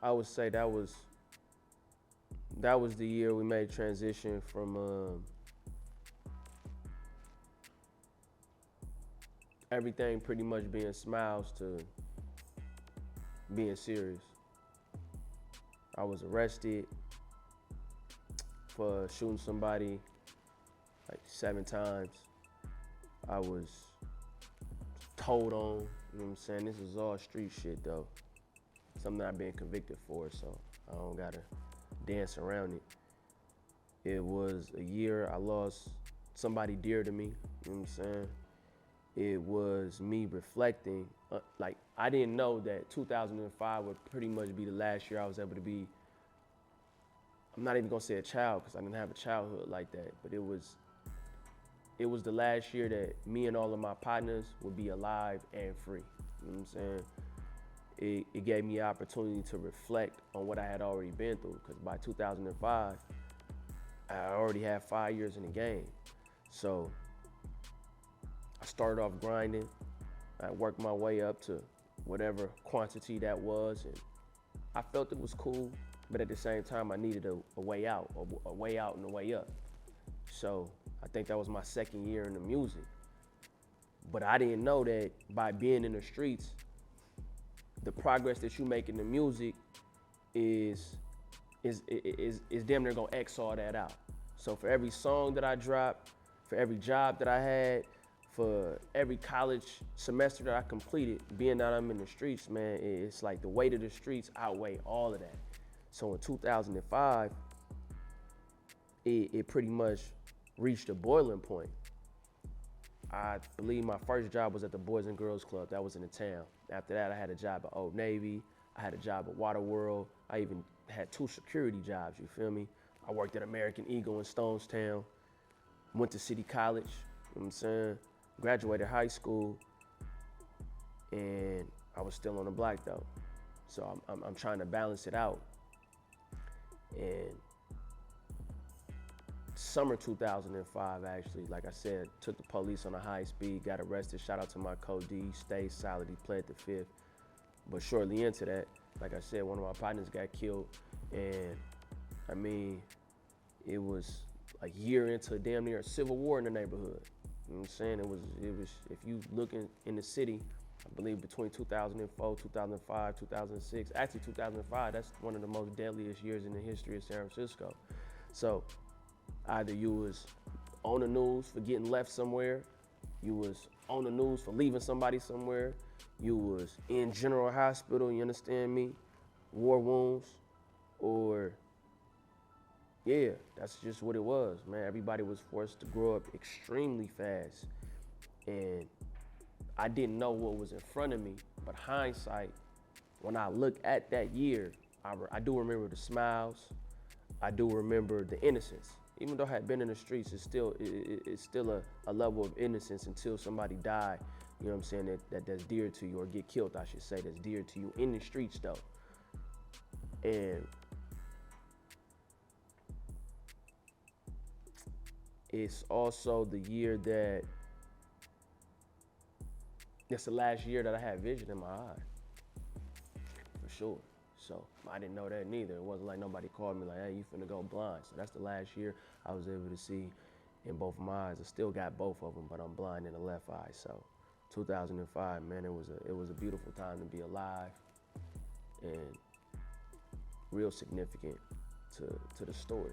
I would say that was the year we made transition from everything pretty much being smiles to being serious. I was arrested for shooting somebody like 7 times. I was told on, you know what I'm saying? This is all street shit though. Something I've been convicted for, so I don't gotta dance around it. It was a year I lost somebody dear to me, you know what I'm saying? It was me reflecting, like I didn't know that 2005 would pretty much be the last year I was able to be, I'm not even gonna say a child because I didn't have a childhood like that, but it was the last year that me and all of my partners would be alive and free, you know what I'm saying? It gave me the opportunity to reflect on what I had already been through, because by 2005, I already had 5 years in the game. So I started off grinding. I worked my way up to whatever quantity that was, and I felt it was cool, but at the same time, I needed a way out, a way out and a way up. So I think that was my second year in the music. But I didn't know that by being in the streets, the progress that you make in the music is damn near gonna X all that out. So for every song that I dropped, for every job that I had, for every college semester that I completed, being that I'm in the streets, man, it's like the weight of the streets outweigh all of that. So in 2005, it pretty much reached a boiling point. I believe my first job was at the Boys and Girls Club. That was in the town. After that, I had a job at Old Navy. I had a job at Waterworld. I even had 2 security jobs, you feel me? I worked at American Eagle in Stonestown. Went to City College, you know what I'm saying? Graduated high school, and I was still on the block though. So I'm trying to balance it out. And summer 2005, actually, like I said, took the police on a high speed, got arrested. Shout out to my co-D, stayed solid, he pled the 5th. But shortly into that, like I said, one of my partners got killed. And I mean, it was a year into damn near a civil war in the neighborhood. You know what I'm saying? It was, if you looking in the city, I believe between 2004, 2005, 2006, actually 2005, that's one of the most deadliest years in the history of San Francisco. So either you was on the news for getting left somewhere, you was on the news for leaving somebody somewhere, you was in general hospital, you understand me, war wounds, or yeah, that's just what it was, man. Everybody was forced to grow up extremely fast. And I didn't know what was in front of me, but hindsight, when I look at that year, I do remember the smiles, I do remember the innocence. Even though I had been in the streets, it's still a level of innocence until somebody died, you know what I'm saying, that's dear to you, or get killed, I should say, that's dear to you in the streets though. And it's also the year that, it's the last year that I had vision in my eye, for sure. So I didn't know that neither. It wasn't like nobody called me like, hey, you finna go blind. So that's the last year I was able to see in both of my eyes. I still got both of them, but I'm blind in the left eye. So 2005, man, it was a beautiful time to be alive, and real significant to the story.